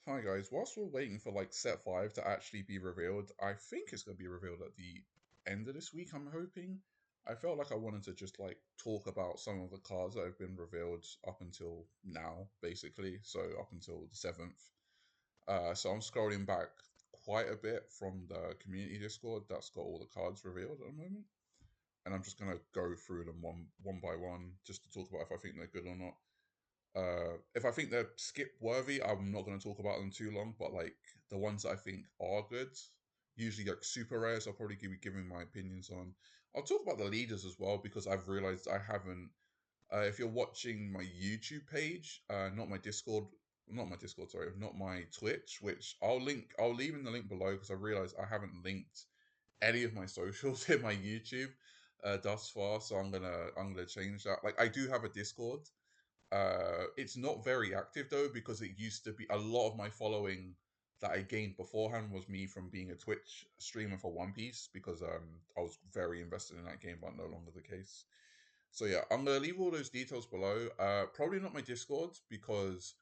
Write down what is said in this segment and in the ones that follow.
Hi guys, whilst we're waiting for like set 5 to actually be revealed, I think it's going to be revealed at the end of this week, I'm hoping. I felt like I wanted to just like talk about some of the cards that have been revealed up until now, basically. So up until the 7th. So I'm scrolling back quite a bit from the community Discord that's got all the cards revealed at the moment. And I'm just going to go through them one by one just to talk about if I think they're good or not. If I think they're skip worthy, I'm not going to talk about them too long. But like the ones that I think are good, usually like super rares, I'll probably be giving my opinions on. I'll talk about the leaders as well because I've realized I haven't. If you're watching my YouTube page, not my Discord, not my Discord, sorry, not my Twitch, which I'll leave in the link below because I realized I haven't linked any of my socials in my YouTube thus far. So I'm gonna change that. Like I do have a Discord, it's not very active though because it used to be a lot of my following that I gained beforehand was me from being a Twitch streamer for One Piece because I was very invested in that game, but no longer the case. So yeah, I'm gonna leave all those details below. Probably not my Discord because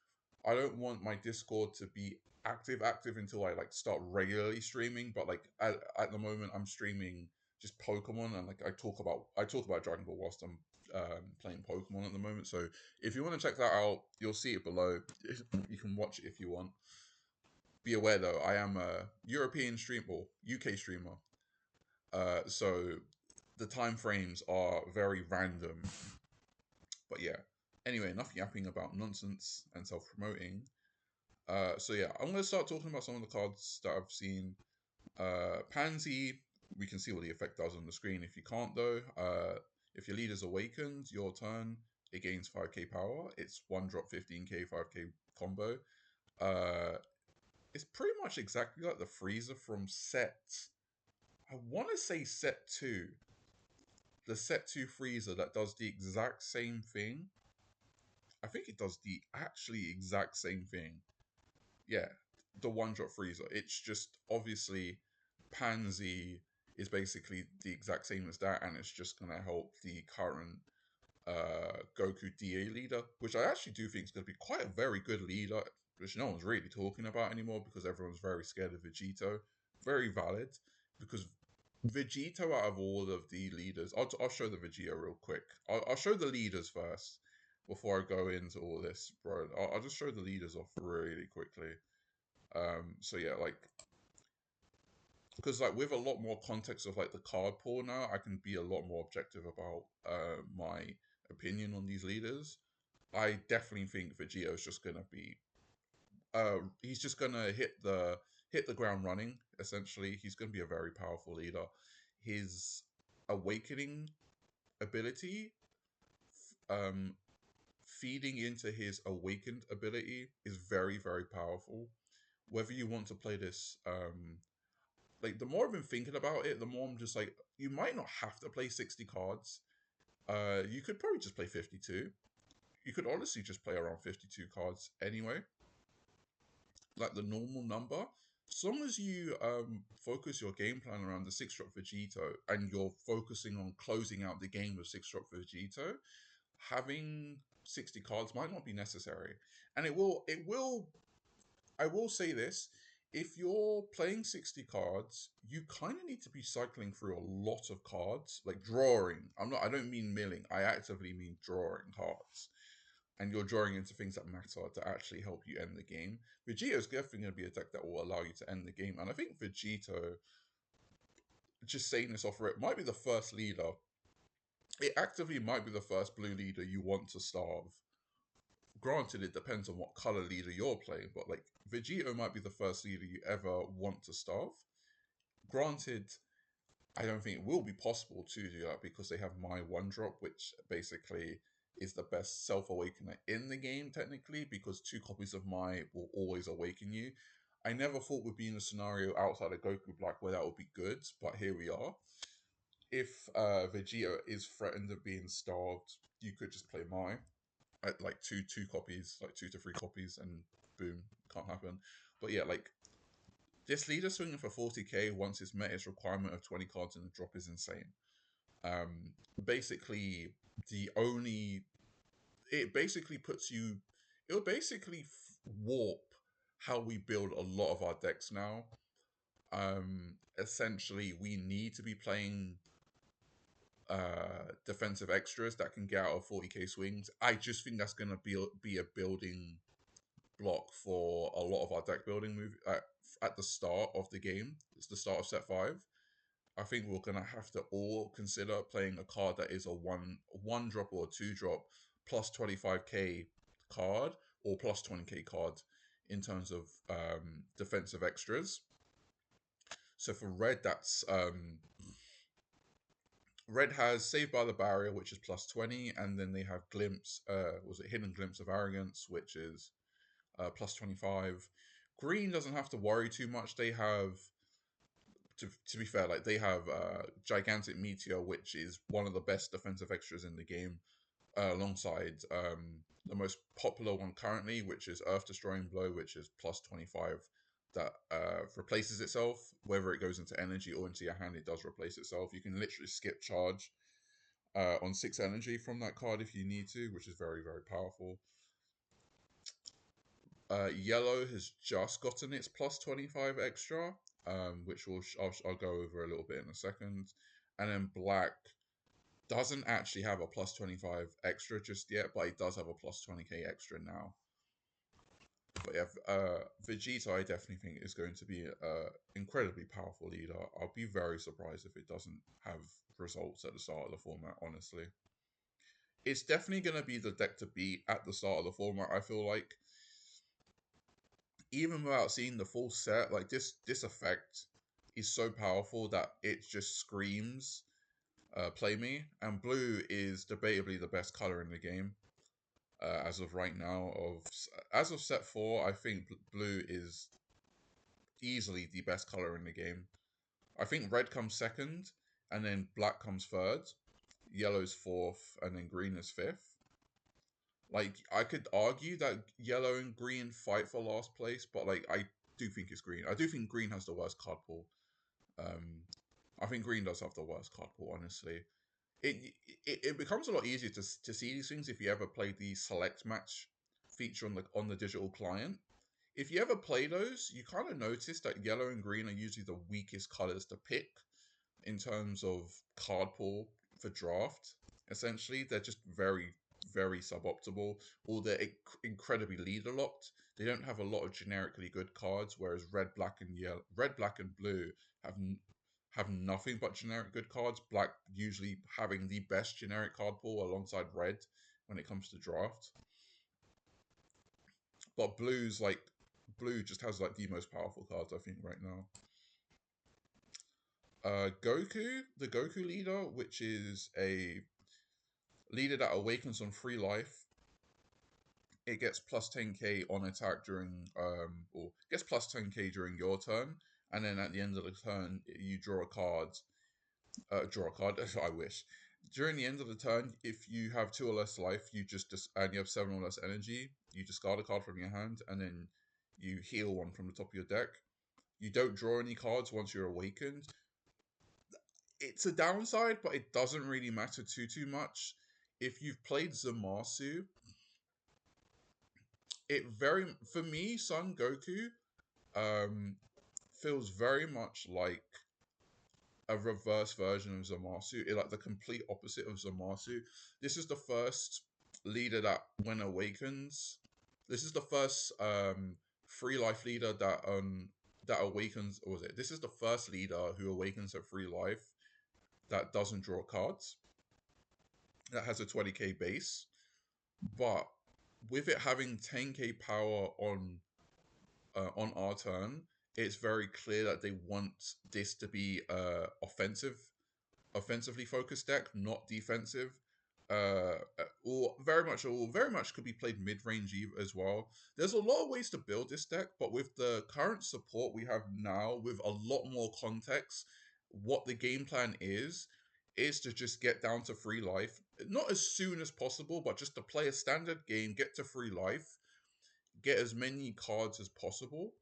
I don't want my Discord to be active until I like start regularly streaming. But like at the moment, I'm streaming just Pokemon and like I talk about Dragon Ball whilst I'm playing Pokemon at the moment. So if you want to check that out, you'll see it below. You can watch it if you want. Be aware though, I am a European stream or UK streamer, so the time frames are very random. But yeah. Anyway, enough yapping about nonsense and self promoting. So yeah, I'm gonna start talking about some of the cards that I've seen. Pansy, we can see what the effect does on the screen. If you can't though, if your leader's awakened, your turn, it gains 5k power. It's one drop 15k, 5k combo. Uh, it's pretty much exactly like the freezer from set. I want to say set two, the set two freezer that does the exact same thing. I think it does the actually exact same thing. Yeah, the one drop freezer. It's just obviously Pansy is basically the exact same as that, and it's just gonna help the current Goku DA leader, which I actually do think is gonna be quite a very good leader, which no one's really talking about anymore because everyone's very scared of Vegito. Very valid because Vegito out of all of the leaders, I'll show the Vegito real quick. I'll show the leaders first before I go into all this, bro. I'll just show the leaders off really quickly. So yeah, like because like with a lot more context of like the card pool now, I can be a lot more objective about my opinion on these leaders. I definitely think Vegito is just gonna be he's just gonna hit the ground running. Essentially, he's gonna be a very powerful leader. His awakening ability, um, feeding into his awakened ability, is very powerful. Whether you want to play this, like the more I've been thinking about it, the more I'm just like, you might not have to play 60 cards. You could probably just play 52. You could honestly just play around 52 cards anyway, like the normal number. As long as you focus your game plan around the six drop Vegito and you're focusing on closing out the game with six drop Vegito, having 60 cards might not be necessary. And I will say this: if you're playing 60 cards, you kind of need to be cycling through a lot of cards, like drawing. I don't mean milling. I actively mean drawing cards. And you're drawing into things that matter to actually help you end the game. Vegito is definitely going to be a deck that will allow you to end the game. And I think Vegito, just saying this off rip, might be the first leader. It actively might be the first blue leader you want to starve. Granted, it depends on what color leader you're playing, but like Vegito might be the first leader you ever want to starve. Granted, I don't think it will be possible to do that because they have my one drop, which basically is the best self awakener in the game, technically, because two copies of my will always awaken you. I never thought we'd be in a scenario outside of Goku Black where that would be good, but here we are. If Vegeta is threatened of being starved, you could just play my at like two copies, like two to three copies, and boom, can't happen. But yeah, like this leader swinging for 40k once it's met its requirement of 20 cards in the drop is insane. Basically, the only it basically puts you, it'll basically warp how we build a lot of our decks now. Essentially, we need to be playing defensive extras that can get out of 40k swings. I just think that's going to be a building block for a lot of our deck building move at the start of the game. It's the start of set 5. I think we're gonna have to all consider playing a card that is a one drop or a 2 drop plus 25k card or plus 20k card in terms of defensive extras. So for red, that's red has Saved by the Barrier, which is plus 20, and then they have Glimpse, was it Hidden Glimpse of Arrogance, which is plus 25. Green doesn't have to worry too much. They have, to be fair, like they have Gigantic Meteor, which is one of the best defensive extras in the game, alongside the most popular one currently, which is Earth Destroying Blow, which is plus 25. That replaces itself, whether it goes into energy or into your hand, it does replace itself. You can literally skip charge on 6 energy from that card if you need to, which is very, very powerful. Yellow has just gotten its plus 25 extra, which I'll go over a little bit in a second. And then black doesn't actually have a plus 25 extra just yet, but it does have a plus 20k extra now. But yeah, Vegeta I definitely think is going to be an incredibly powerful leader. I'll be very surprised if it doesn't have results at the start of the format, honestly. It's definitely going to be the deck to beat at the start of the format, I feel like. Even without seeing the full set, like this effect is so powerful that it just screams play me. And blue is debatably the best color in the game as of right now. As of set 4, I think blue is easily the best color in the game. I think red comes second, and then black comes third, yellow's fourth, and then green is fifth. Like, I could argue that yellow and green fight for last place, but like I do think it's green. I do think green has the worst card pool. I think green does have the worst card pool, honestly. It becomes a lot easier to see these things if you ever play the select match feature on the digital client. If you ever play those, you kind of notice that yellow and green are usually the weakest colors to pick in terms of card pool for draft. Essentially, they're just very, very suboptimal, or they're incredibly leader locked. They don't have a lot of generically good cards, whereas red, black, and blue have nothing but generic good cards. Black usually having the best generic card pool alongside red when it comes to draft. But blue just has like the most powerful cards I think right now. Goku, the Goku leader, which is a leader that awakens on 3 life. It gets plus 10k on attack during or gets plus 10k during your turn, and then at the end of the turn you draw a card. I wish. During the end of the turn, if you have 2 or less life, and you have 7 or less energy, you discard a card from your hand, and then you heal one from the top of your deck. You don't draw any cards once you're awakened. It's a downside, but it doesn't really matter too much. If you've played Zamasu, for me, Son Goku um, feels very much like a reverse version of Zamasu, like the complete opposite of Zamasu. This is the first leader that, when awakens, this is the first 3 life leader that awakens. Or was it? This is the first leader who awakens at 3 life that doesn't draw cards. That has a 20k base, but with it having 10k power on our turn, it's very clear that they want this to be offensively focused deck, not defensive. Or very much could be played mid range as well. There's a lot of ways to build this deck, but with the current support we have now, with a lot more context, what the game plan is to just get down to 3 life, not as soon as possible, but just to play a standard game, get to 3 life, get as many cards as possible,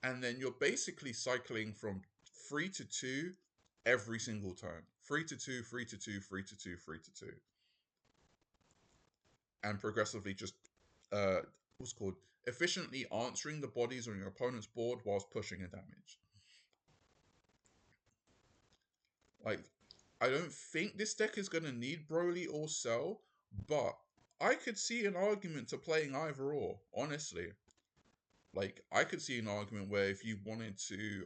and then you're basically cycling from 3 to 2 every single turn. 3 to 2, 3 to 2, 3 to 2, 3 to 2. And progressively just what's called efficiently answering the bodies on your opponent's board whilst pushing a damage. Like, I don't think this deck is going to need Broly or Cell, but I could see an argument to playing either or, honestly. Like, I could see an argument where if you wanted to,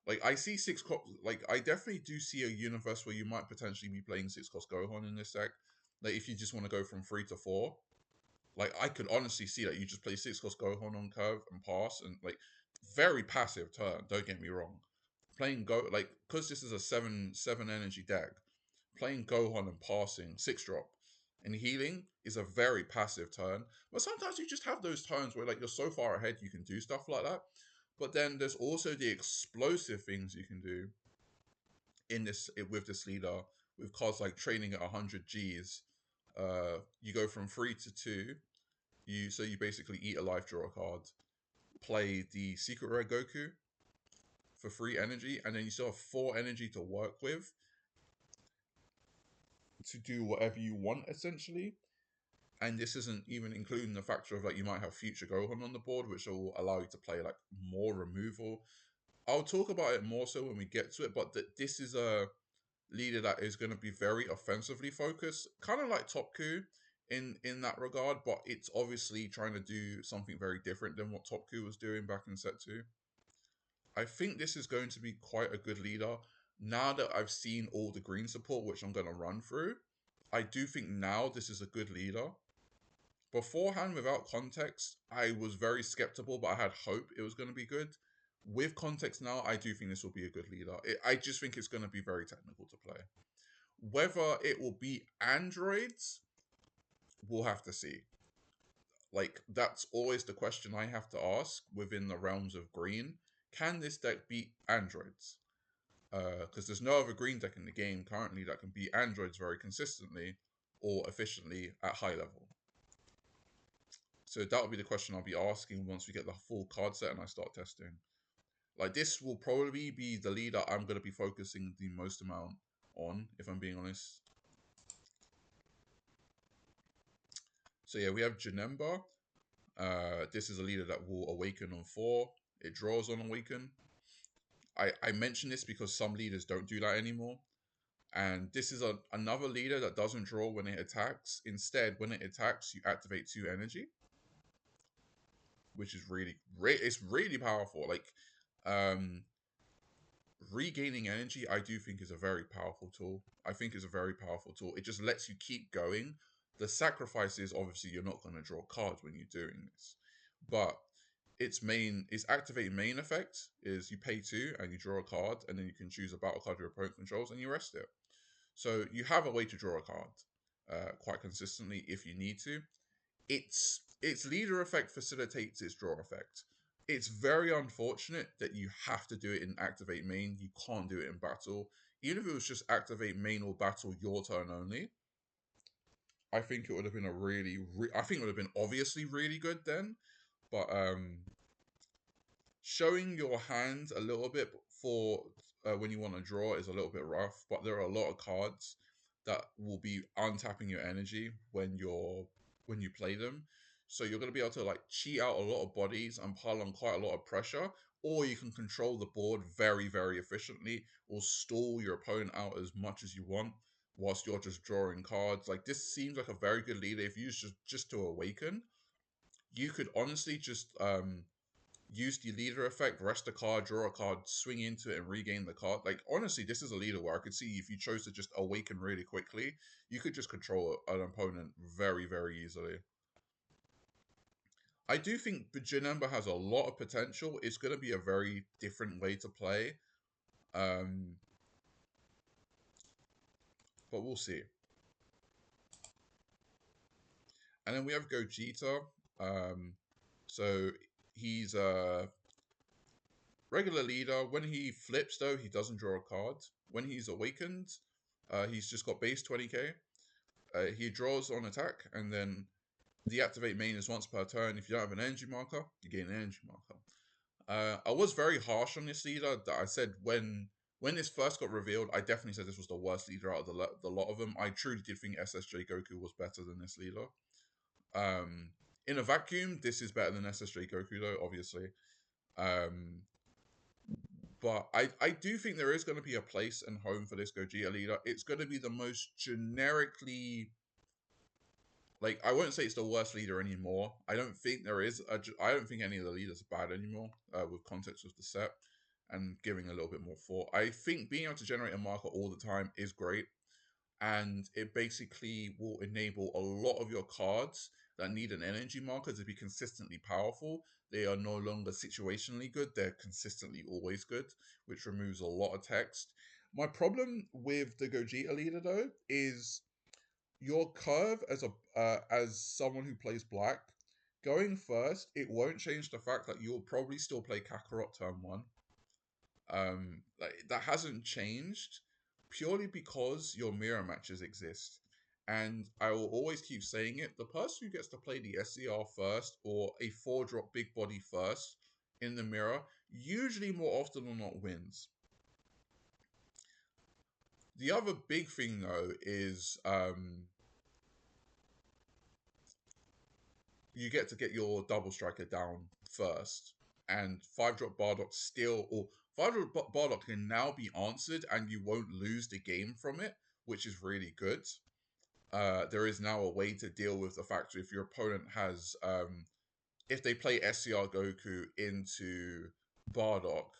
like, I see like, I definitely do see a universe where you might potentially be playing 6-cost Gohan in this deck. Like, if you just want to go from 3 to 4. Like, I could honestly see that you just play 6-cost Gohan on curve and pass, and, like, very passive turn, don't get me wrong. Playing like, because this is a 7 energy deck, playing Gohan and passing 6-drop and healing is a very passive turn. But sometimes you just have those turns where, like, you're so far ahead you can do stuff like that. But then there's also the explosive things you can do in this with this leader, with cards like training at 100 Gs. You go from 3 to 2. You basically eat a life, draw a card, play the Secret Rare Goku for 3 energy, and then you still have 4 energy to work with to do whatever you want, essentially. And this isn't even including the factor of, like, you might have future Gohan on the board, which will allow you to play, like, more removal. I'll talk about it more so when we get to it, but this is a leader that is going to be very offensively focused, kind of like Topku in that regard, but it's obviously trying to do something very different than what Topku was doing back in set 2. I think this is going to be quite a good leader. Now that I've seen all the green support, which I'm going to run through, I do think now this is a good leader. Beforehand, without context, I was very skeptical, but I had hope it was going to be good. With context now, I do think this will be a good leader. I just think it's going to be very technical to play. Whether it will be androids, we'll have to see. Like, that's always the question I have to ask within the realms of green. Can this deck beat androids? Because there's no other green deck in the game currently that can beat androids very consistently or efficiently at high level. So that will be the question I'll be asking once we get the full card set and I start testing. Like, this will probably be the leader I'm going to be focusing the most amount on, if I'm being honest. So yeah, we have Janemba. This is a leader that will awaken on 4. It draws on awaken. I mention this because some leaders don't do that anymore. And this is another leader that doesn't draw when it attacks. Instead, when it attacks, you activate 2 energy, which is it's really powerful. Like, regaining energy, I do think is a very powerful tool. I think is a very powerful tool. It just lets you keep going. The sacrifice is, obviously, you're not going to draw cards when you're doing this, but its activate main effect is you pay 2 and you draw a card, and then you can choose a battle card your opponent controls and you rest it. So you have a way to draw a card quite consistently if you need to. Its leader effect facilitates its draw effect. It's very unfortunate that you have to do it in activate main. You can't do it in battle. Even if it was just activate main or battle your turn only, I think it would have been I think it would have been obviously really good then. But showing your hand a little bit for when you want to draw is a little bit rough. But there are a lot of cards that will be untapping your energy when you play them. So you're going to be able to, like, cheat out a lot of bodies and pile on quite a lot of pressure, or you can control the board very, very efficiently, or stall your opponent out as much as you want whilst you're just drawing cards. Like, this seems like a very good leader. If you use just to awaken, you could honestly just use the leader effect, rest a card, draw a card, swing into it, and regain the card. Like, honestly, this is a leader where I could see if you chose to just awaken really quickly, you could just control an opponent very, very easily. I do think Janemba has a lot of potential. It's going to be a very different way to play. But we'll see. And then we have Gogeta. So he's a regular leader. When he flips, though, he doesn't draw a card. When he's awakened, he's just got base 20k. He draws on attack, and then the activate main is once per turn. If you don't have an energy marker, you gain an energy marker. I was very harsh on this leader. That I said when this first got revealed, I definitely said this was the worst leader out of the lot of them. I truly did think SSJ Goku was better than this leader. in a vacuum, this is better than SSJ Goku, though, obviously. Um, but I do think there is going to be a place and home for this Gogeta leader. It's going to be the most generically, like, I won't say it's the worst leader anymore. I don't think there is. I don't think any of the leaders are bad anymore, with context of the set and giving a little bit more thought. I think being able to generate a marker all the time is great, and it basically will enable a lot of your cards that need an energy marker to be consistently powerful. They are no longer situationally good, they're consistently always good, which removes a lot of text. My problem with the Gogeta leader, though, is your curve as someone who plays black. Going first, it won't change the fact that you'll probably still play Kakarot turn one. Like, that hasn't changed purely because your mirror matches exist. And I will always keep saying it, the person who gets to play the SCR first or a 4-drop big body first in the mirror, usually more often than not wins. The other big thing, though, is you get to get your double striker down first. And 5-drop Bardock still, or 5-drop Bardock can now be answered and you won't lose the game from it, which is really good. There is now a way to deal with the fact that if your opponent has, if they play SCR Goku into Bardock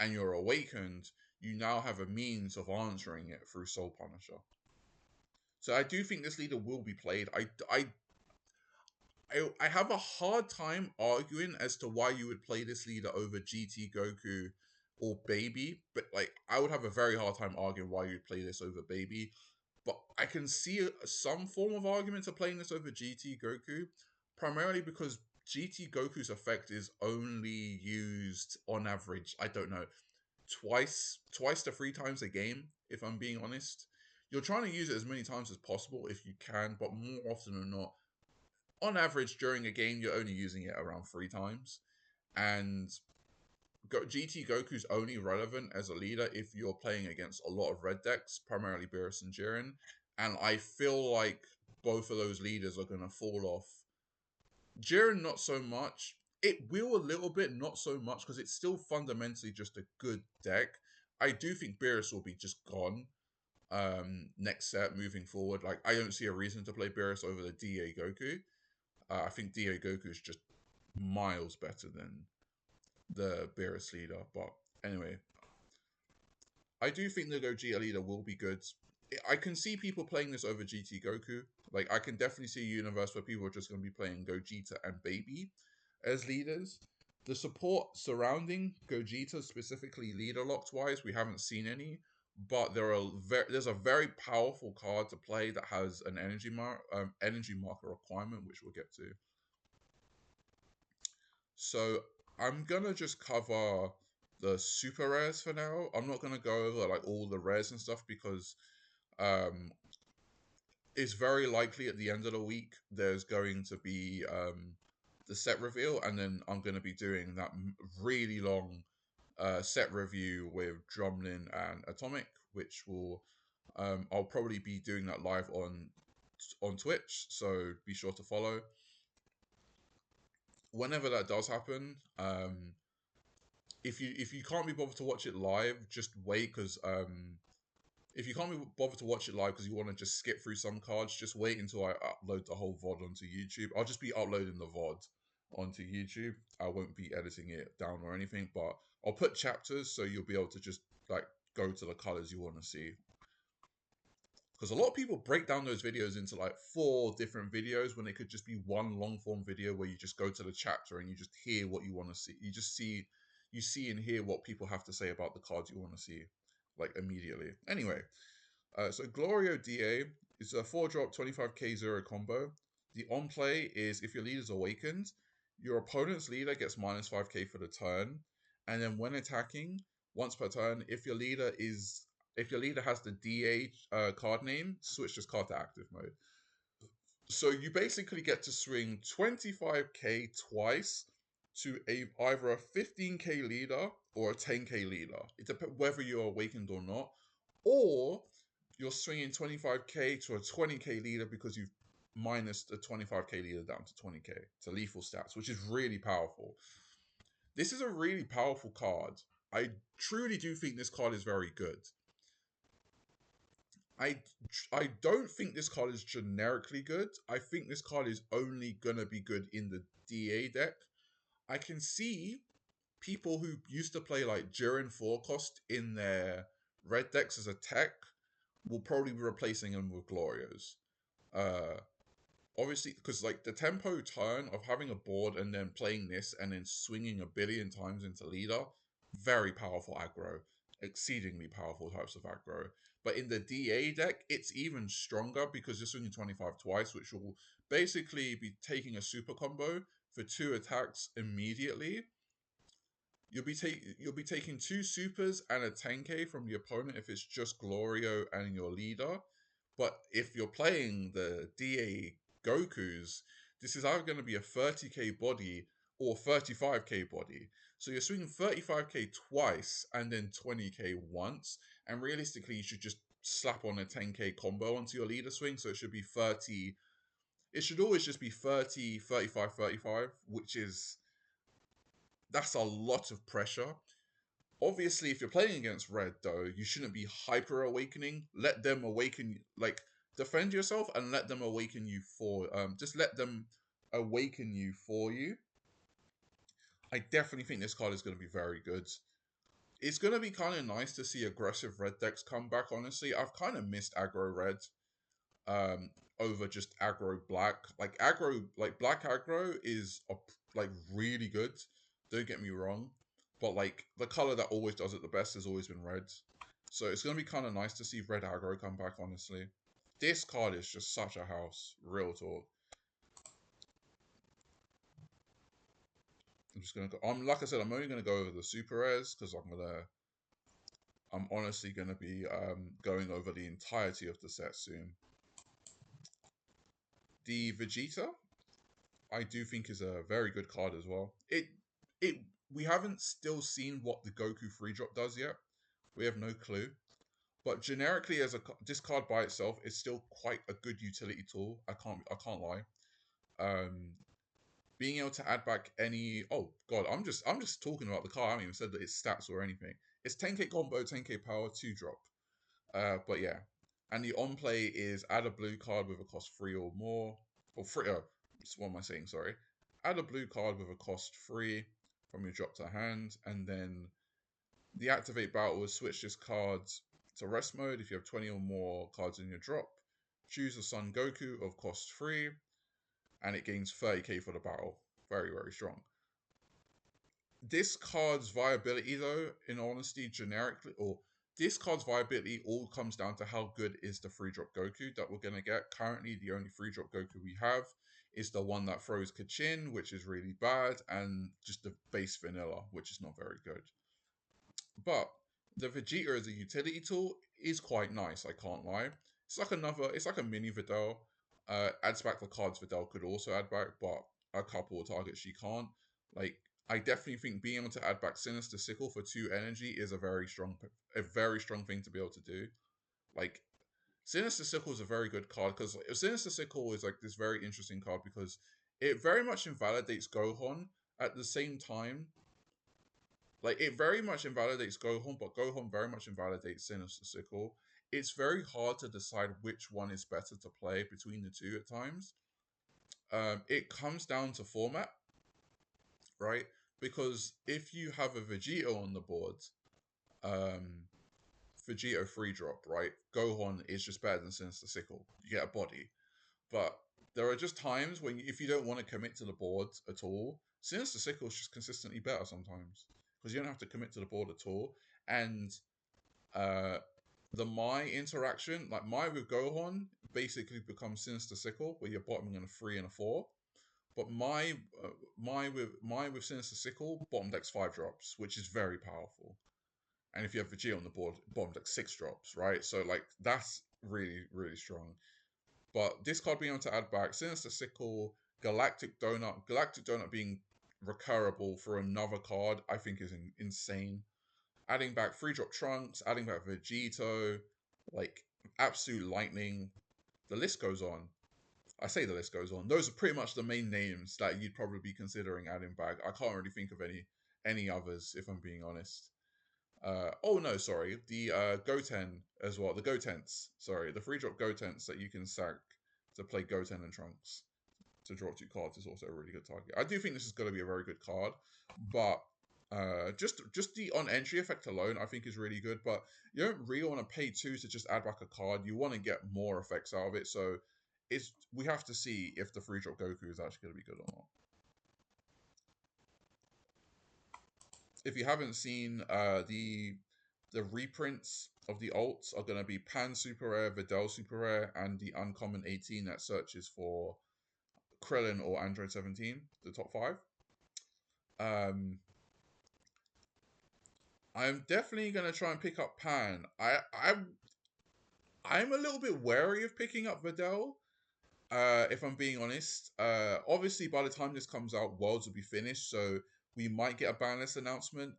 and you're awakened, you now have a means of answering it through Soul Punisher. So I do think this leader will be played. I have a hard time arguing as to why you would play this leader over GT Goku or Baby, but like I would have a very hard time arguing why you'd play this over Baby. But I can see some form of argument to playing this over GT Goku, primarily because GT Goku's effect is only used on average, I don't know, twice to 3 times a game, if I'm being honest. You're trying to use it as many times as possible if you can, but more often than not, on average during a game, you're only using it around 3 times. And GT Goku's only relevant as a leader if you're playing against a lot of red decks, primarily Beerus and Jiren. And I feel like both of those leaders are going to fall off. Jiren, not so much. It will a little bit, not so much, because it's still fundamentally just a good deck. I do think Beerus will be just gone next set moving forward. Like, I don't see a reason to play Beerus over the DA Goku. I think DA Goku is just miles better than the Beerus leader. But anyway, I do think the Gogeta leader will be good. I can see people playing this over GT Goku. Like, I can definitely see a universe where people are just going to be playing Gogeta and Baby as leaders. The support surrounding Gogeta, specifically leader locked wise, we haven't seen any. But there's a very powerful card to play that has an energy marker requirement, which we'll get to. So I'm gonna just cover the super rares for now. I'm not gonna go over like all the rares and stuff because um, it's very likely at the end of the week there's going to be the set reveal, and then I'm gonna be doing that really long set review with Drumlin and Atomic, which will I'll probably be doing that live on Twitch, so be sure to follow. Whenever that does happen, if you can't be bothered to watch it live, just wait, because if you can't be bothered to watch it live because you want to just skip through some cards, just wait until I upload the whole VOD onto YouTube. I'll just be uploading the VOD onto YouTube. I won't be editing it down or anything, but I'll put chapters so you'll be able to just like go to the colors you want to see. Because a lot of people break down those videos into like 4 different videos when it could just be one long form video where you just go to the chapter and you just hear what you want to see. You see and hear what people have to say about the cards you want to see, like immediately. Anyway, so Glorio DA is a 4-drop 25k 0 combo. The on play is if your leader's awakened, your opponent's leader gets minus 5k for the turn, and then when attacking, once per turn, if your leader has the DA card name, switch this card to active mode. So you basically get to swing 25k twice to either a 15k leader or a 10k leader. It depends whether you're awakened or not. Or you're swinging 25k to a 20k leader because you've minus the 25k leader down to 20k to lethal stats, which is really powerful. This is a really powerful card. I truly do think this card is very good. I I don't think this card is generically good. I think this card is only gonna be good in the DA deck. I can see people who used to play like Jiren 4 cost in their red decks as a tech will probably be replacing them with Glorios. Uh, Obviously, because like the tempo turn of having a board and then playing this and then swinging a billion times into leader, very powerful aggro, exceedingly powerful types of aggro. But in the DA deck, it's even stronger because you're swinging 25 twice, which will basically be taking a super combo for 2 attacks immediately. You'll be taking 2 supers and a 10k from the opponent if it's just Glorio and your leader. But if you're playing the DA Gokus, this is either going to be a 30k body or 35k body. So you're swinging 35k twice and then 20k once. And realistically, you should just slap on a 10k combo onto your leader swing. So it should be 30. It should always just be 30, 35, 35, which is that's a lot of pressure. Obviously, if you're playing against red, though, you shouldn't be hyper awakening. Let them awaken, like defend yourself and let them awaken you for. Just let them awaken you for you. I definitely think this card is going to be very good. It's going to be kind of nice to see aggressive red decks come back. Honestly, I've kind of missed aggro red over just aggro black. Like black aggro is like really good. Don't get me wrong, but like the color that always does it the best has always been red. So it's gonna be kind of nice to see red aggro come back. Honestly, this card is just such a house. Real talk. I'm just gonna go. Like I said, I'm only gonna go over the super rares because I'm honestly gonna be going over the entirety of the set soon. The Vegeta, I do think is a very good card as well. It we haven't still seen what the Goku free drop does yet. We have no clue. But generically, as this card by itself is still quite a good utility tool. I can't lie. Um, Being able to add back any god, I'm just talking about the card. I haven't even said that its stats or anything. It's 10k combo, 10k power, 2 drop. But yeah, and the on play is add a blue card with a cost 3 or more, or 3. What am I saying? Sorry. Add a blue card with a cost 3 from your drop to hand, and then the activate battle will switch this card to rest mode if you have 20 or more cards in your drop. Choose a Son Goku of cost 3, and it gains 30k for the battle. Very, very strong. This card's viability, though, in honesty, generically, or this card's viability all comes down to how good is the free drop Goku that we're going to get. Currently, the only free drop Goku we have is the one that throws Kachin, which is really bad, and just the base vanilla, which is not very good. But the Vegeta as a utility tool is quite nice, I can't lie. It's like a mini Videl. Adds back the cards Videl could also add back, but a couple of targets she can't. Like, I definitely think being able to add back Sinister Sickle for 2 energy is a very strong thing to be able to do. Like, Sinister Sickle is a very good card because Sinister Sickle is like this very interesting card because it very much invalidates Gohan at the same time. Like, it very much invalidates Gohan, but Gohan very much invalidates Sinister Sickle. It's very hard to decide which one is better to play between the two at times. It comes down to format, right? Because if you have a Vegito on the board, um, Vegito free drop, right? Gohan is just better than Sinister Sickle. You get a body. But there are just times when, if you don't want to commit to the board at all, Sinister Sickle is just consistently better sometimes because you don't have to commit to the board at all. And uh, the Mai interaction, like Mai with Gohan, basically becomes Sinister Sickle, where you're bottoming on a 3 and a 4. But Mai with Sinister Sickle, bottom deck's 5 drops, which is very powerful. And if you have Vegeta on the board, bottom deck 6 drops, right? So like that's really, really strong. But this card being able to add back Sinister Sickle, Galactic Donut being recurable for another card, I think is insane. Adding back 3 drop Trunks, adding back Vegito, like absolute lightning. The list goes on. I say the list goes on. Those are pretty much the main names that you'd probably be considering adding back. I can't really think of any others, if I'm being honest. Oh no, sorry. The Goten as well. The Gotents. Sorry, the free drop Gotents that you can sack to play Goten and Trunks to draw 2 cards is also a really good target. I do think this is going to be a very good card, but just the on entry effect alone, I think is really good. But you don't really want to pay 2 to just add back a card. You want to get more effects out of it. So we have to see if the free drop Goku is actually going to be good or not. If you haven't seen the reprints of the alts are going to be Pan Super Rare, Videl Super Rare, and the uncommon 18 that searches for Krillin or Android 17, the top 5. I'm definitely going to try and pick up Pan. I'm a little bit wary of picking up Videl, if I'm being honest. Obviously, by the time this comes out, Worlds will be finished, so we might get a ban list announcement.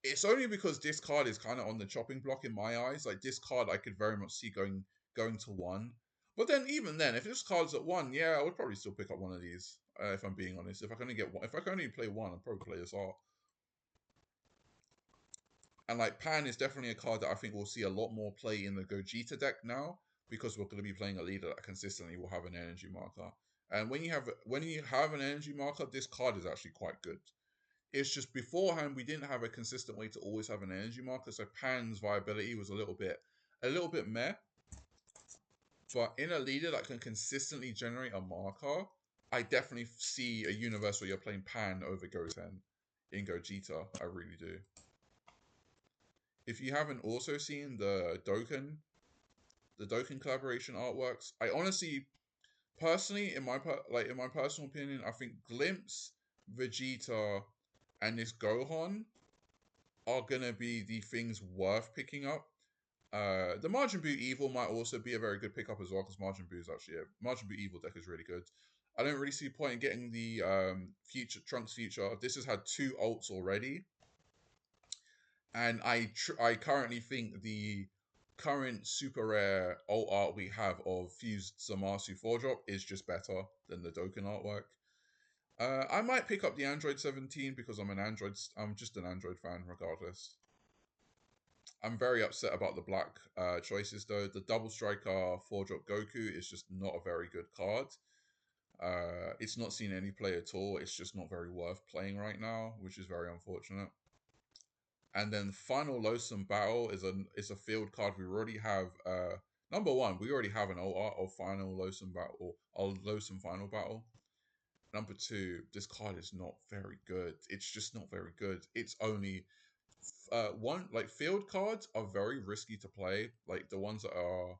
It's only because this card is kind of on the chopping block in my eyes. Like this card, I could very much see going to 1. But then, even then, if this card's at 1, yeah, I would probably still pick up one of these. If I'm being honest, if I can only get one, if I can only play one, I'd probably play this art. And like Pan is definitely a card that I think we'll see a lot more play in the Gogeta deck now, because we're going to be playing a leader that consistently will have an energy marker. And when you have an energy marker, this card is actually quite good. It's just beforehand we didn't have a consistent way to always have an energy marker, so Pan's viability was a little bit meh. But in a leader that can consistently generate a marker, I definitely see a universe where you're playing Pan over Goten in Gogeta. I really do. If you haven't also seen the Dokkan collaboration artworks, I honestly, personally, in my personal opinion, I think Glimpse, Vegeta, and this Gohan are gonna be the things worth picking up. The Majin Buu Evil might also be a very good pickup as well, because Majin Buu Evil deck is really good. I don't really see a point in getting the future Trunks Future. This has had 2 alts already, and I currently think the current super rare alt art we have of Fused Zamasu 4-drop is just better than the Dokkan artwork. I might pick up the Android 17 because I'm just an Android fan regardless. I'm very upset about the black choices though. The Double Striker 4-drop Goku is just not a very good card. It's not seen any play at all. It's just not very worth playing right now, which is very unfortunate. And then Final Losum Battle is a field card. We already have number 1, we already have an art of Final Losum Battle, or Losum Final Battle. Number 2, this card is not very good. It's just not very good. It's only one, like, field cards are very risky to play. Like the ones that are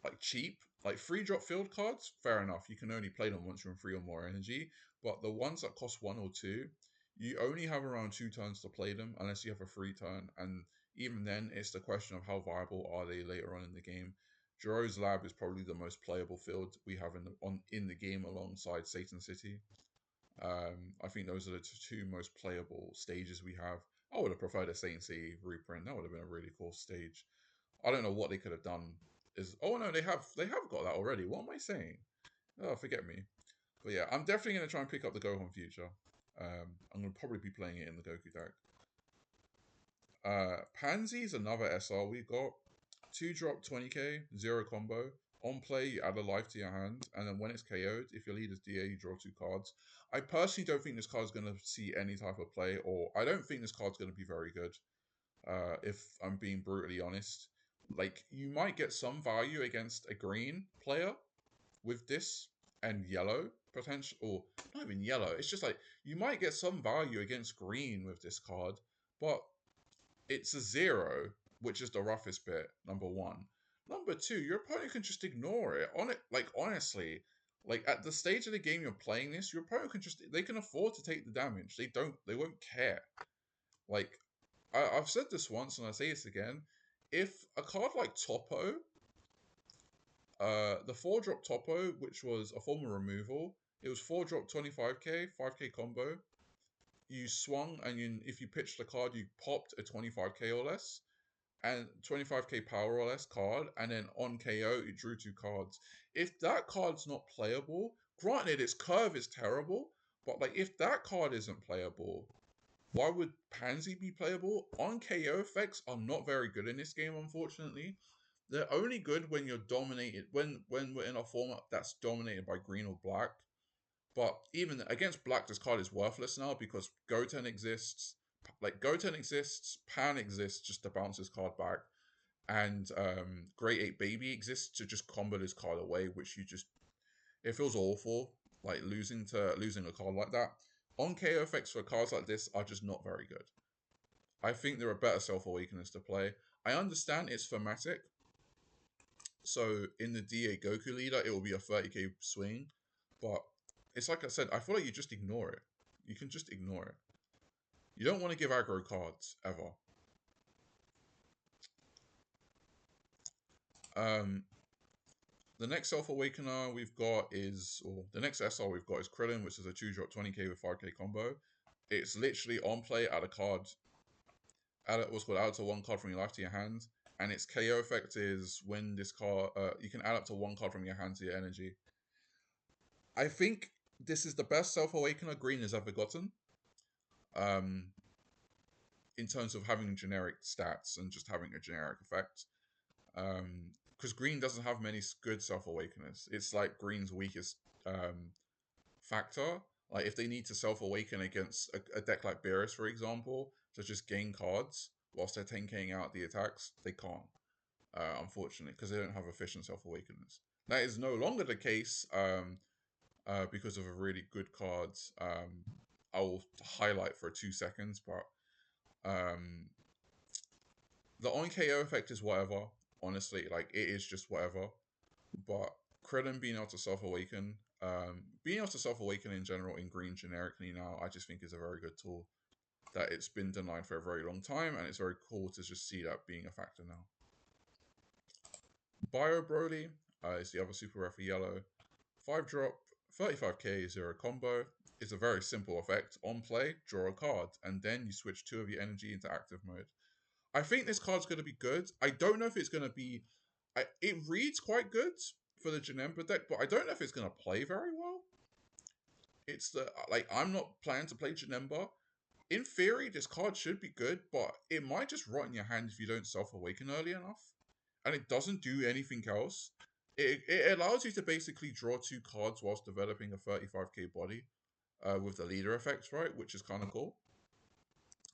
like cheap, like 3-drop field cards, fair enough. You can only play them once you're in 3 or more energy. But the ones that cost 1 or 2, you only have around 2 turns to play them unless you have a free turn. And even then, it's the question of how viable are they later on in the game. Jiro's Lab is probably the most playable field we have in the game alongside Satan City. I think those are the 2 most playable stages we have. I would have preferred a Saint City reprint. That would have been a really cool stage. I don't know what they could have done. Oh no, they have got that already. What am I saying? Oh, forget me. But yeah, I'm definitely gonna try and pick up the Gohan Future. I'm gonna probably be playing it in the Goku deck. Pansy's another SR we got. 2-drop 20k, 0 combo. On play, you add a life to your hand, and then when it's KO'd, if your leader's DA, you draw 2 cards. I personally don't think this card's going to see any type of play, or I don't think this card's going to be very good, if I'm being brutally honest. Like, you might get some value against a green player with this, and yellow, potential, or not even yellow. It's just like, you might get some value against green with this card, but it's a 0, which is the roughest bit, number 1. Number 2, your opponent can just ignore it. Honestly, like at the stage of the game you're playing this, your opponent they can afford to take the damage. They won't care. Like, I've said this once and I say this again. If a card like Topo, the 4-drop Topo, which was a form of removal, it was 4-drop 25k, 5k combo. You swung, and if you pitched the card, you popped a 25k or less. and 25k power or less card, and then on KO it drew 2 cards. If that card's not playable, granted its curve is terrible, but like if that card isn't playable, why would Pansy be playable? On KO effects are not very good in this game, unfortunately. They're only good when you're dominated when we're in a format that's dominated by green or black. But even against black, this card is worthless now because Goten exists. Like Goten exists, Pan exists just to bounce his card back, and Great Ape Baby exists to just combo this card away, which you just it feels awful. Like losing a card like that. On KO effects for cards like this are just not very good. I think there are better Self Awakeners to play. I understand it's thematic. So in the DA Goku leader, it will be a 30k swing. But it's like I said, I feel like you just ignore it. You can just ignore it. You don't want to give aggro cards, ever. The next Self Awakener we've got is, or the next SR we've got is Krillin, which is a 2-drop 20k with 5k combo. It's literally on play, add a card, what's called add to 1 card from your life to your hand, and its KO effect is when this card, you can add up to 1 card from your hand to your energy. I think this is the best Self Awakener Green has ever gotten. Um, in terms of having generic stats and just having a generic effect. Because Green doesn't have many good Self Awakeners. It's like Green's weakest factor. Like if they need to Self Awaken against a deck like Beerus, for example, to just gain cards whilst they're 10k'ing out the attacks, they can't. Unfortunately, because they don't have efficient Self Awakeners. That is no longer the case because of a really good card. I will highlight for 2 seconds, but the on KO effect is whatever. Honestly, like it is just whatever. But Krillin being able to self awaken, being able to self awaken in general in green generically now, I just think is a very good tool. That it's been denied for a very long time, and it's very cool to just see that being a factor now. Bio Broly is the other super rare for yellow. 5-drop, 35k, 0 combo. It's a very simple effect. On play, draw a card, and then you switch 2 of your energy into active mode. I think this card's going to be good. I don't know if it's going to be. It reads quite good for the Janemba deck, but I don't know if it's going to play very well. It's the I'm not planning to play Janemba. In theory, this card should be good, but it might just rot in your hand if you don't self awaken early enough, and it doesn't do anything else. It allows you to basically draw 2 cards whilst developing a 35k body with the leader effects, right? Which is kind of cool.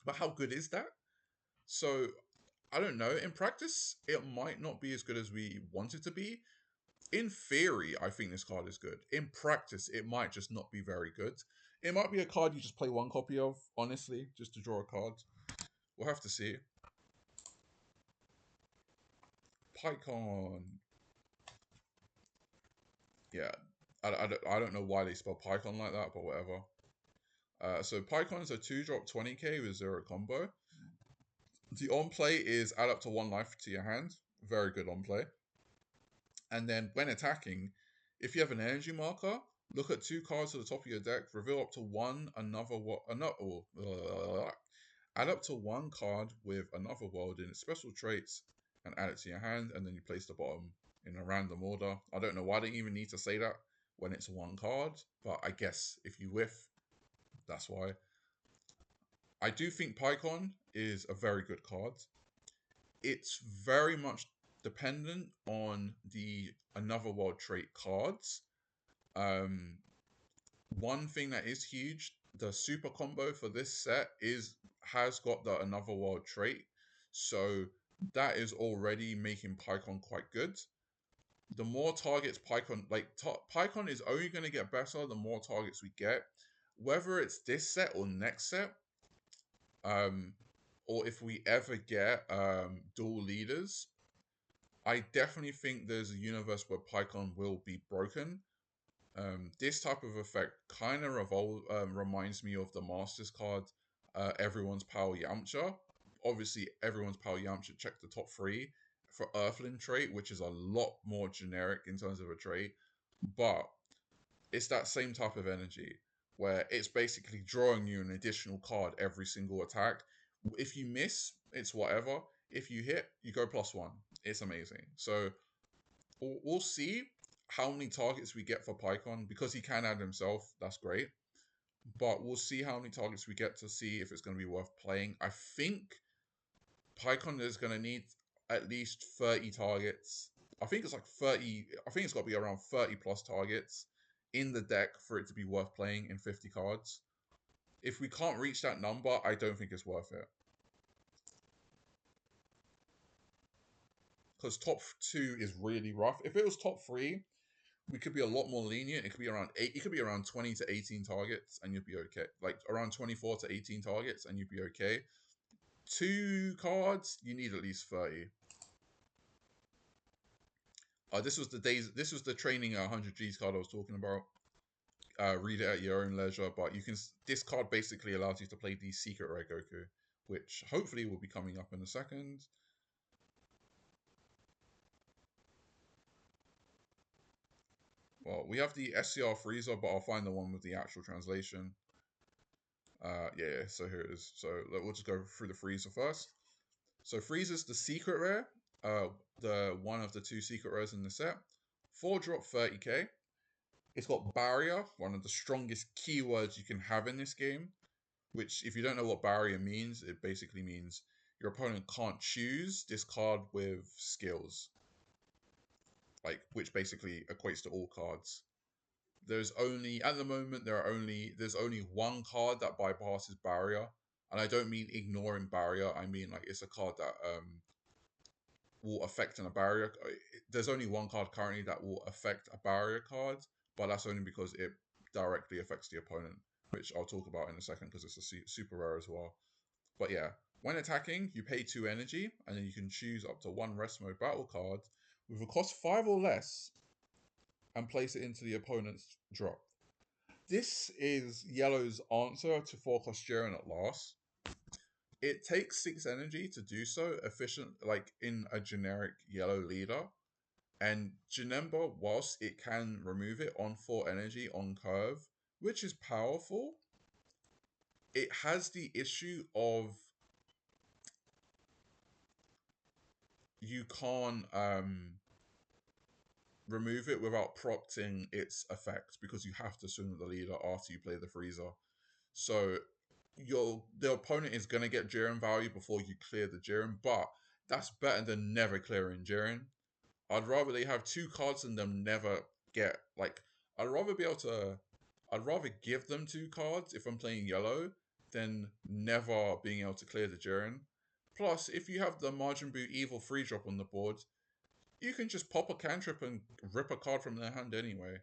But how good is that? So I don't know. In practice, it might not be as good as we want it to be. In theory, I think this card is good. In practice, it might just not be very good. It might be a card you just play 1 copy of, honestly, just to draw a card. We'll have to see. Pycon. Yeah, I don't know why they spell Pycon like that, but whatever. So Pycon is a 2-drop 20k with 0 combo. The on play is add up to 1 life to your hand. Very good on play. And then when attacking, if you have an energy marker, look at 2 cards at the top of your deck, reveal up to one add up to 1 card with another world in its special traits and add it to your hand, and then you place the bottom in a random order. I don't know why they even need to say that when it's 1 card, but I guess if you whiff, that's why. I do think Pycon is a very good card. It's very much dependent on the Another World trait cards. One thing that is huge, the super combo for this set has got the Another World trait, so that is already making Pycon quite good. The more targets Pycon, Pycon is only going to get better the more targets we get, whether it's this set or next set, or if we ever get dual leaders. I definitely think there's a universe where Pycon will be broken. This type of effect kind of reminds me of the Masters card, Everyone's Power Yamcha. Obviously, Everyone's Power Yamcha checked the top 3 for Earthling trait, which is a lot more generic in terms of a trait. But it's that same type of energy where it's basically drawing you an additional card every single attack. If you miss, it's whatever. If you hit, you go +1. It's amazing. So we'll see how many targets we get for Pycon because he can add himself. That's great. But we'll see how many targets we get to see if it's going to be worth playing. I think Pycon is going to need at least 30 targets. I think it's like 30. I think it's got to be around 30 plus targets in the deck for it to be worth playing in 50 cards. If we can't reach that number, I don't think it's worth it. Because top 2 is really rough. If it was top 3, we could be a lot more lenient. It could be around 8. It could be around 20 to 18 targets, and you'd be okay. Like around 24 to 18 targets, and you'd be okay. 2 cards, you need at least 30. This was the days. This was the training 100 G's card I was talking about. Read it at your own leisure, but you can. This card basically allows you to play the Secret Rare Goku, which hopefully will be coming up in a second. Well, we have the SCR Frieza, but I'll find the one with the actual translation. Yeah, so here it is. So we'll just go through the Frieza first. So Frieza's the secret rare, the one of the 2 secret rares in the set. 4-drop 30k. It's got barrier, one of the strongest keywords you can have in this game. Which, if you don't know what barrier means, it basically means your opponent can't choose this card with skills, like which basically equates to all cards. There's only at the moment there's only one card that bypasses barrier, and I don't mean ignoring barrier. I mean like it's a card that will affect a barrier. There's only one card currently that will affect a barrier card, but that's only because it directly affects the opponent, which I'll talk about in a second because it's a super rare as well. But yeah, when attacking, you pay 2 energy, and then you can choose up to 1 rest mode battle card with a cost 5 or less and place it into the opponent's drop. This is Yellow's answer to 4-cost Jiren at last. It takes 6 energy to do so, efficient, like in a generic Yellow leader. And Janemba, whilst it can remove it on 4 energy on curve, which is powerful, it has the issue of you can't remove it without prompting its effect because you have to swing with the leader after you play the Frieza. So the opponent is going to get Jiren value before you clear the Jiren, but that's better than never clearing Jiren. I'd rather they have 2 cards and them never get, like, I'd rather be able to, I'd rather give them 2 cards if I'm playing yellow than never being able to clear the Jiren. Plus, if you have the Majin Buu Evil 3-drop on the board, you can just pop a cantrip and rip a card from their hand anyway.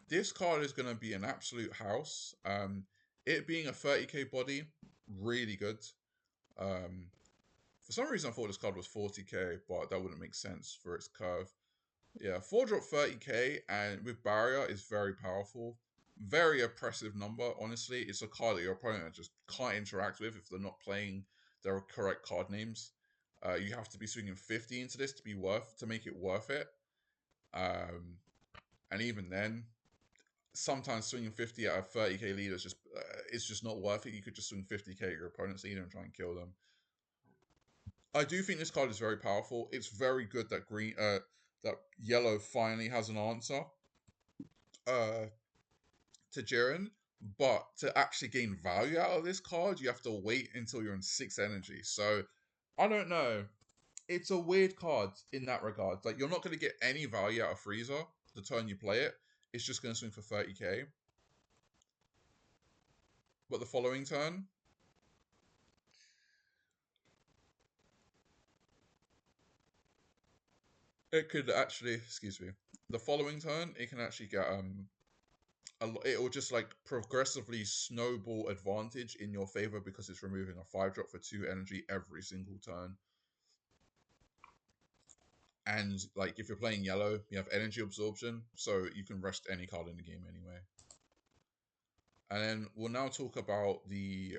This card is going to be an absolute house. It being a 30k body, really good. For some reason, I thought this card was 40k, but that wouldn't make sense for its curve. Yeah, 4-drop 30k and with barrier is very powerful. Very oppressive number, honestly. It's a card that your opponent just can't interact with if they're not playing their correct card names. You have to be swinging 50 into this to make it worth it. And even then, sometimes swinging 50 at a 30k leader is just it's just not worth it. You could just swing 50k at your opponent's leader and try and kill them. I do think this card is very powerful. It's very good that that yellow finally has an answer to Jiren, but to actually gain value out of this card, you have to wait until you're in 6 energy. So I don't know. It's a weird card in that regard. Like, you're not going to get any value out of Frieza the turn you play it. It's just going to swing for 30k. But the following turn, it could actually, excuse me, the following turn, it can actually get, it will just like progressively snowball advantage in your favor because it's removing a 5-drop for 2 energy every single turn. And like if you're playing yellow, you have energy absorption, so you can rest any card in the game anyway. And then we'll now talk about the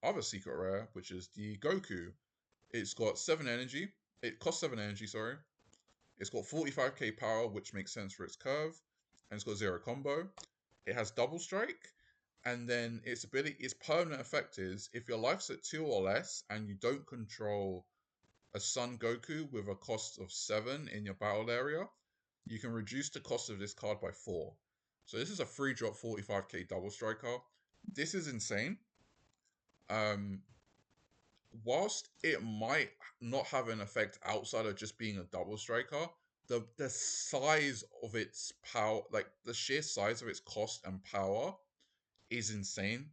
other secret rare, which is the Goku. It's got 7 energy. It costs 7 energy, sorry. It's got 45k power, which makes sense for its curve. And it's got 0 combo. It has double strike. And then its permanent effect is if your life's at 2 or less and you don't control a Sun Goku with a cost of 7 in your battle area, you can reduce the cost of this card by 4. So this is a 3-drop 45k double striker. This is insane. Whilst it might not have an effect outside of just being a double striker, the size of its power, like the sheer size of its cost and power, is insane.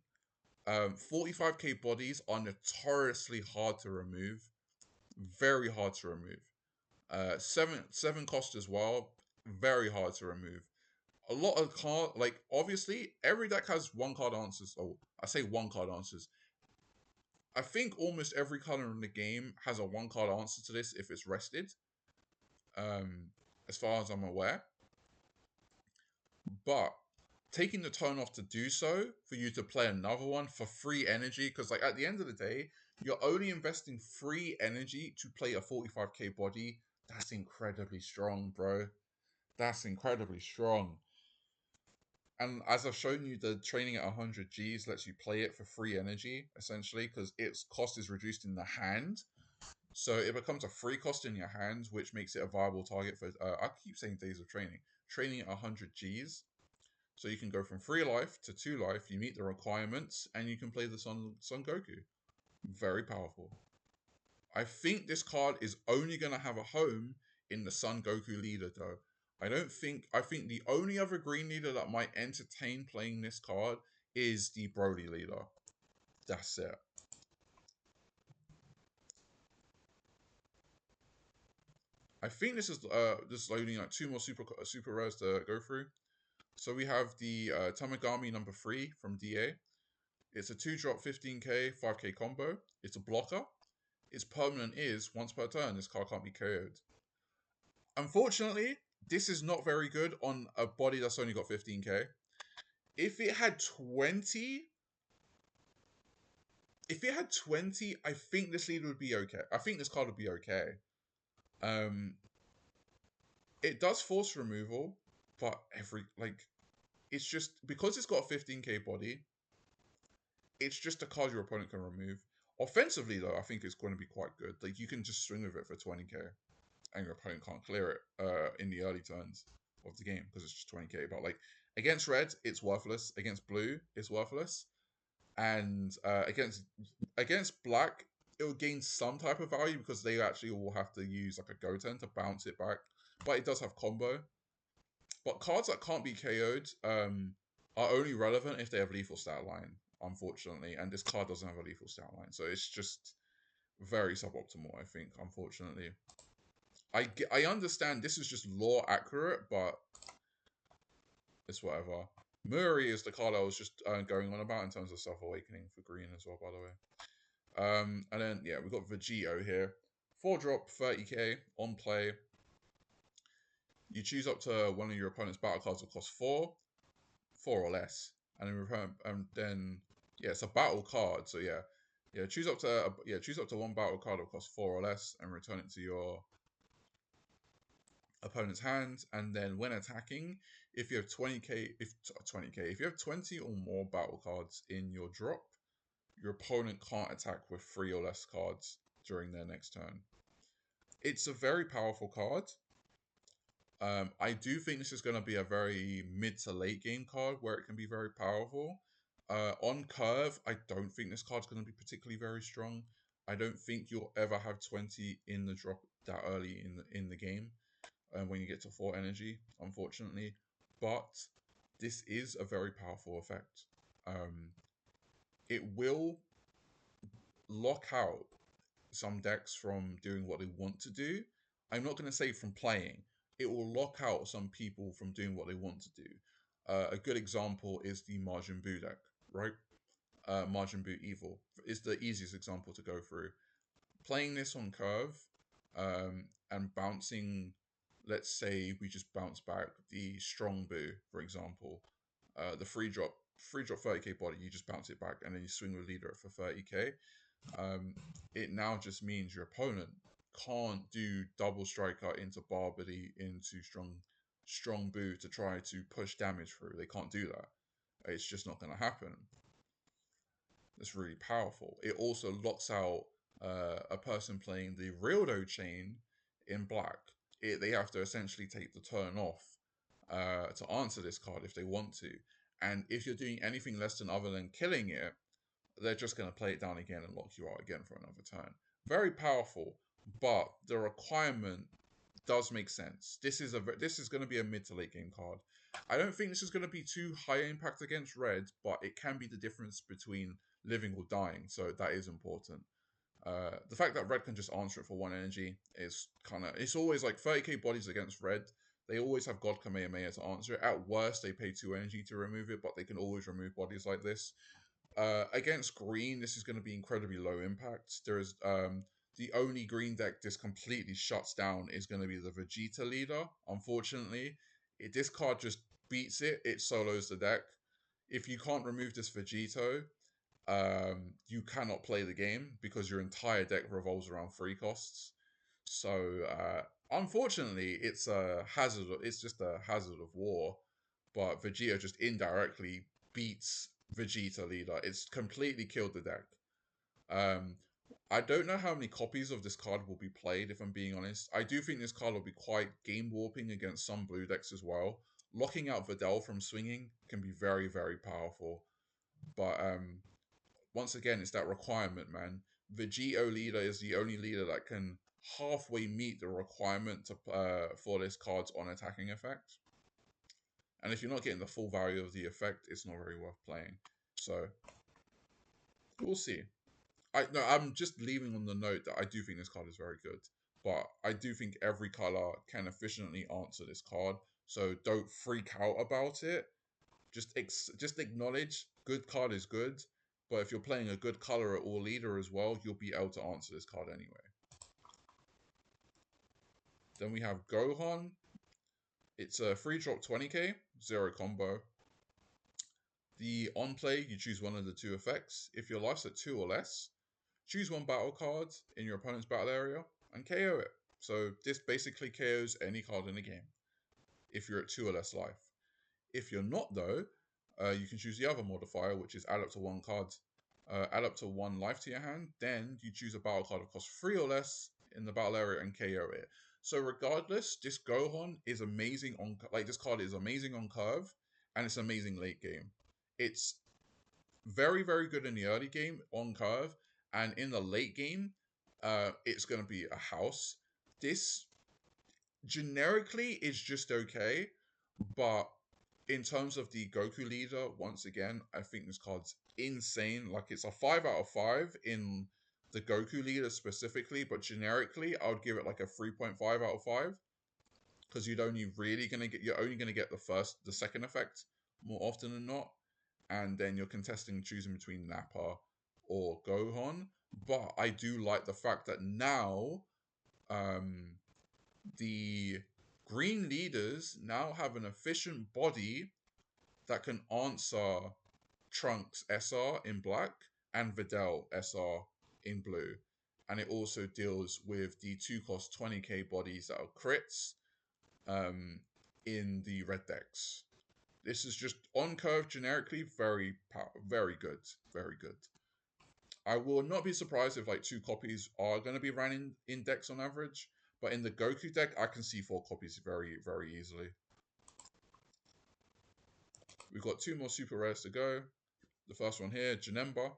45k bodies are notoriously hard to remove, very hard to remove. Seven cost as well, very hard to remove. A lot of card, like obviously every deck has one card answers. Oh, I say one card answers. I think almost every card in the game has a one card answer to this if it's rested. As far as I'm aware, but taking the turn off to do so for you to play another one for free energy, because like at the end of the day, you're only investing free energy to play a 45k body. That's incredibly strong, bro. That's incredibly strong. And as I've shown you, the training at 100 Gs lets you play it for free energy, essentially, because its cost is reduced in the hand. So it becomes a free cost in your hand, which makes it a viable target for, I keep saying days of training. Training at 100 Gs. So you can go from 3 life to 2 life, you meet the requirements, and you can play the Son Goku. Very powerful. I think this card is only going to have a home in the Son Goku leader, though. I think the only other green leader that might entertain playing this card is the Broly leader. That's it. I think this is only like 2 more super rares to go through. So we have the Tamagami number 3 from DA. It's a 2-drop 15k, 5k combo. It's a blocker. Its permanent is once per turn, this card can't be KO'd. Unfortunately, this is not very good on a body that's only got 15k. If it had 20, I think this lead would be okay. I think this card would be okay. It does force removal, but it's just because it's got a 15k body, it's just a card your opponent can remove. Offensively, though, I think it's going to be quite good. Like you can just swing with it for 20k, and your opponent can't clear it in the early turns of the game because it's just 20k. But like against red, it's worthless. Against blue, it's worthless. And against black, it will gain some type of value because they actually will have to use like a Goten to bounce it back. But it does have combo. But cards that can't be KO'd are only relevant if they have lethal stat line, unfortunately. And this card doesn't have a lethal stat line, so it's just very suboptimal, I think, unfortunately. I understand this is just lore accurate, but it's whatever. Muri is the card I was just going on about in terms of self-awakening for green as well, by the way. And then, yeah, we've got Vegito here. 4-drop, 30k, on play. You choose up to one of your opponent's battle cards that cost 4 or less. And then yeah, it's a battle card, so yeah, choose up to one battle card that costs 4 or less and return it to your opponent's hand. And then when attacking, if you have 20k, if you have 20 or more battle cards in your drop, your opponent can't attack with 3 or less cards during their next turn. It's a very powerful card. I do think this is going to be a very mid to late game card where it can be very powerful. On curve, I don't think this card's going to be particularly very strong. I don't think you'll ever have 20 in the drop that early in the game when you get to 4 energy, unfortunately. But this is a very powerful effect. It will lock out some decks from doing what they want to do. I'm not going to say from playing. It will lock out some people from doing what they want to do. A good example is the Majin Buu deck, right? Majin Buu Evil is the easiest example to go through. Playing this on curve and bouncing, let's say we just bounce back the Strong Buu, for example, the free drop 30k body, you just bounce it back and then you swing with leader for 30k. It now just means your opponent can't do double striker into Barbary into strong Buu to try to push damage through. They can't do that. It's just not going to happen. It's really powerful. It also locks out a person playing the Rildo chain in black. They have to essentially take the turn off to answer this card if they want to. And if you're doing anything less than other than killing it, they're just going to play it down again and lock you out again for another turn. Very powerful, but the requirement does make sense. This is going to be a mid to late game card. I don't think this is going to be too high impact against red, but it can be the difference between living or dying, so that is important. The fact that red can just answer it for 1 energy is kind of... It's always like 30k bodies against red. They always have God Kamehameha to answer it. At worst, they pay 2 energy to remove it, but they can always remove bodies like this. Against green, this is going to be incredibly low impact. There's the only green deck this completely shuts down is going to be the Vegeta leader. Unfortunately, this card just beats it. It solos the deck. If you can't remove this Vegito, you cannot play the game because your entire deck revolves around 3 costs. So unfortunately, it's a hazard. It's just a hazard of war. But Vegeta just indirectly beats Vegeta leader. It's completely killed the deck. I don't know how many copies of this card will be played, if I'm being honest. I do think this card will be quite game warping against some blue decks as well. Locking out Videl from swinging can be very, very powerful. But once again, it's that requirement, man. Vegito leader is the only leader that can halfway meet the requirement to for this card's on attacking effect. And if you're not getting the full value of the effect, it's not very worth playing. So we'll see. I'm just leaving on the note that I do think this card is very good, but I do think every color can efficiently answer this card. So don't freak out about it. Just acknowledge good card is good, but if you're playing a good color at all leader as well, you'll be able to answer this card anyway. Then we have Gohan. It's a free drop 20k, 0 combo. The on play, you choose one of the 2 effects. If your life's at 2 or less, choose 1 battle card in your opponent's battle area and KO it. So this basically KOs any card in the game if you're at 2 or less life. If you're not though, you can choose the other modifier, which is add up to 1 card, add up to 1 life to your hand. Then you choose a battle card that costs 3 or less in the battle area and KO it. So regardless, this Gohan is amazing on this card is amazing on curve, and it's amazing late game. It's very, very good in the early game on curve, and in the late game, it's going to be a house. This generically is just okay, but in terms of the Goku leader, once again, I think this card's insane. Like, it's a 5 out of 5 in the Goku leader specifically, but generically, I would give it like a 3.5 out of 5. Because you're only going to get the second effect more often than not. And then you're contesting choosing between Nappa or Gohan. But I do like the fact that now the green leaders now have an efficient body that can answer Trunks SR in black and Videl SR in blue. And it also deals with the 2 cost 20k bodies that are crits in the red decks. This is just on curve generically very good. Very good. I will not be surprised if like 2 copies are going to be ran in decks on average. But in the Goku deck, I can see 4 copies very, very easily. We've got 2 more super rares to go. The first one here, Janemba.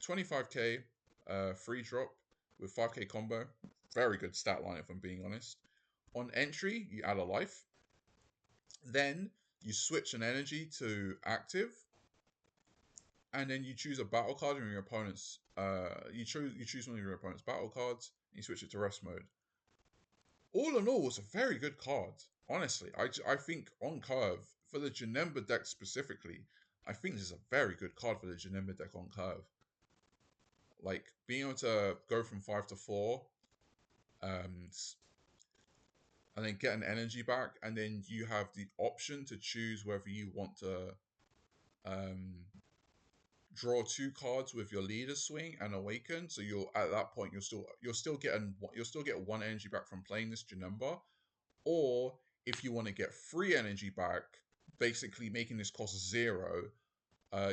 25k free drop with 5k combo. Very good stat line if I'm being honest. On entry, you add a life. Then you switch an energy to active. And then you choose a battle card in your opponent's... you choose one of your opponent's battle cards. And you switch it to rest mode. All in all, it's a very good card. Honestly, I think on curve, for the Janemba deck specifically, I think this is a very good card for the Janemba deck on curve. Like, being able to go from 5 to 4, and then get an energy back, and then you have the option to choose whether you want to draw 2 cards with your leader swing and awaken. So you'll at that point you'll still get 1 energy back from playing this Janemba. Or if you want to get 3 energy back basically making this cost 0,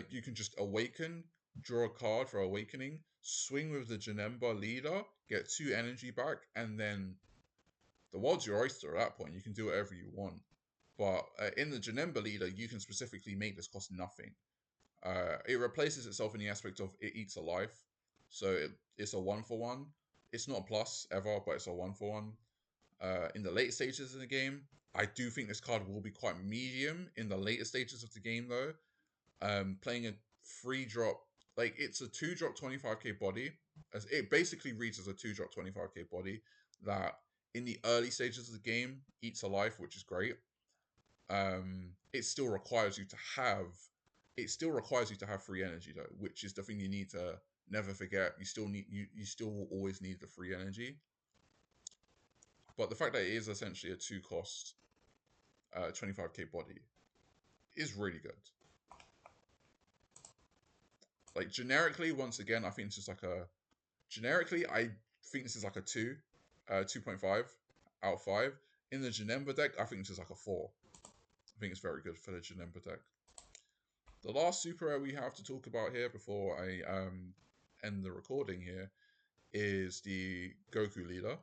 you can just awaken, draw a card for awakening, swing with the Janemba leader, get 2 energy back, and then the world's your oyster at that point. You can do whatever you want. But in the Janemba leader, you can specifically make this cost nothing. It replaces itself in the aspect of it eats a life. So it's a 1-for-1. It's not a plus ever, but it's a 1-for-1. In the late stages of the game, I do think this card will be quite medium in the later stages of the game, though. Playing a 3-drop, like it's a 2-drop 25k body. As it basically reads as a 2-drop 25k body that in the early stages of the game eats a life, which is great. It still requires you to have free energy though, which is the thing you need to never forget. You still will always need the free energy. But the fact that it is essentially a 2-cost 25k body is really good. Like generically, once again, I think it's just like a I think this is like a 2, 2.5 out of 5. In the Janemba deck, I think this is like a 4. I think it's very good for the Janemba deck. The last super rare we have to talk about here before I end the recording here is the Goku leader,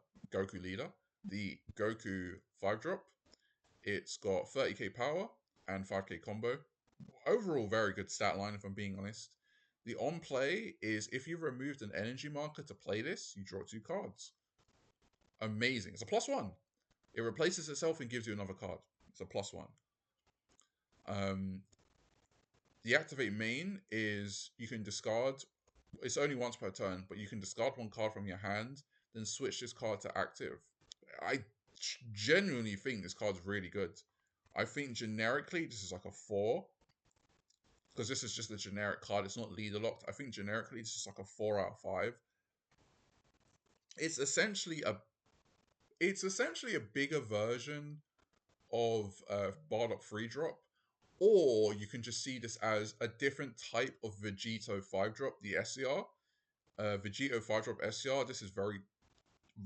the Goku 5-drop. It's got 30k power and 5k combo. Overall, very good stat line, if I'm being honest. The on play is if you've removed an energy marker to play this, you draw 2 cards. Amazing. It's a +1. It replaces itself and gives you another card. It's a +1. The activate main is you can discard. It's only once per turn, but you can discard 1 card from your hand, then switch this card to active. I genuinely think this card's really good. I think generically this is like a 4. Because this is just a generic card. It's not leader locked. I think generically it's just like a 4 out of 5. It's essentially a bigger version of Bardock 3-drop. Or you can just see this as a different type of Vegito 5-drop, the SCR. Vegito 5-drop SCR, this is very,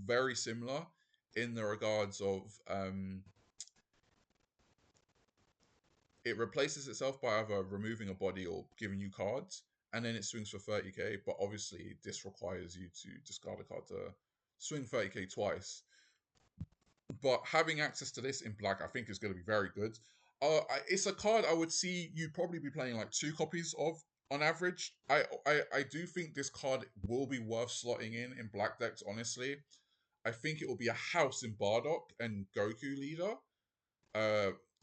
very similar in the regards of it replaces itself by either removing a body or giving you cards, and then it swings for 30k, but obviously this requires you to discard a card to swing 30k twice. But having access to this in black, I think is going to be very good. It's a card I would see you'd probably be playing like 2 copies of on average. I do think this card will be worth slotting in black decks, honestly. I think it will be a house in Bardock and Goku leader.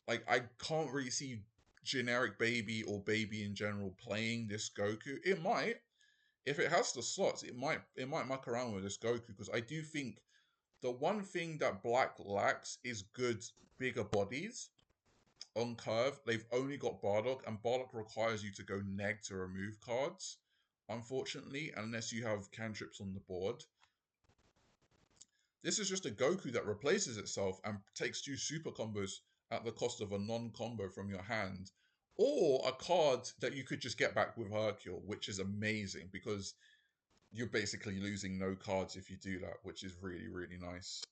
Like I can't really see generic baby or baby in general playing this Goku. It might, if it has the slots, it might muck around with this Goku, because I do think the one thing that black lacks is good bigger bodies on curve. They've only got Bardock, and Bardock requires you to go neg to remove cards, unfortunately, unless you have cantrips on the board. This is just a Goku that replaces itself and takes 2 super combos at the cost of a non-combo from your hand, or a card that you could just get back with Hercule, which is amazing because you're basically losing no cards if you do that, which is really, really nice.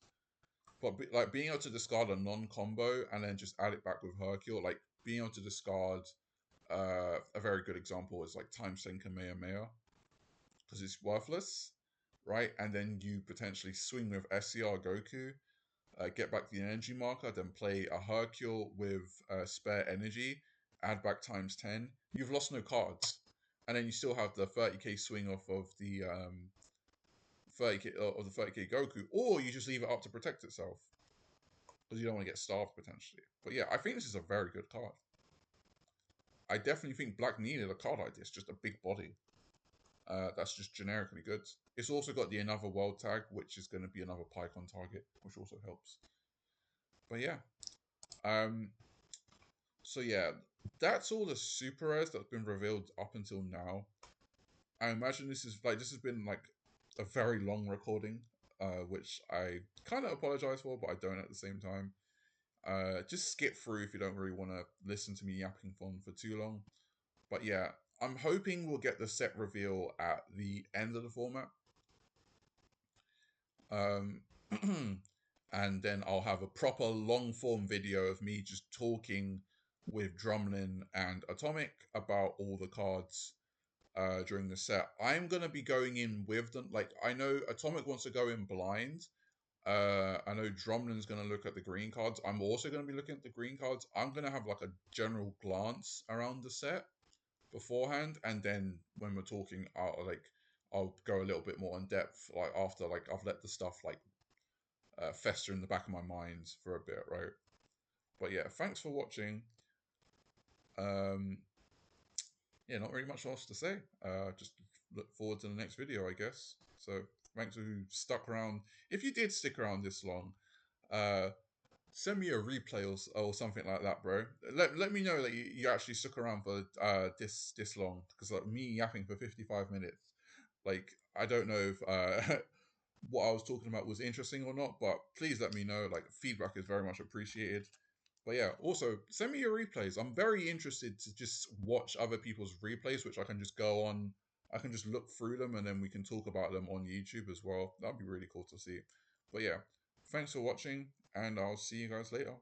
But like being able to discard a non-combo and then just add it back with Hercule, like being able to discard a very good example is like Times 10 Kamehameha, because it's worthless, right? And then you potentially swing with SCR Goku, get back the energy marker, then play a Hercule with spare energy, add back times 10. You've lost no cards. And then you still have the 30k swing off of the 30k Goku, or you just leave it up to protect itself, because you don't want to get starved potentially. But yeah, I think this is a very good card. I definitely think Black needed a card like this, just a big body. That's just generically good. It's also got the Another World tag, which is going to be another Pycon target, which also helps. But yeah. So yeah, that's all the super rares that's been revealed up until now. I imagine this has been like a very long recording, which I kind of apologize for, but I don't at the same time. Just skip through if you don't really want to listen to me yapping for too long. But yeah, I'm hoping we'll get the set reveal at the end of the format. And then I'll have a proper long form video of me just talking with Drumlin and Atomic about all the cards during the set. I'm gonna be going in with them. Like I know Atomic wants to go in blind. I know Drumlin's gonna look at the green cards. I'm also gonna be looking at the green cards. I'm gonna have like a general glance around the set beforehand, and then when we're talking, I'll go a little bit more in depth. Like after like I've let the stuff like fester in the back of my mind for a bit, right? But yeah, thanks for watching. Um, yeah, not really much else to say. Just look forward to the next video, I guess. So thanks who stuck around. If you did stick around this long, uh, send me a replay or something like that, bro. Let me know that you actually stuck around for this long, because like me yapping for 55 minutes, like I don't know if what I was talking about was interesting or not, but please let me know. Like feedback is very much appreciated. But yeah, also send me your replays. I'm very interested to just watch other people's replays, which I can just go on. I can just look through them and then we can talk about them on YouTube as well. That'd be really cool to see. But yeah, thanks for watching, and I'll see you guys later.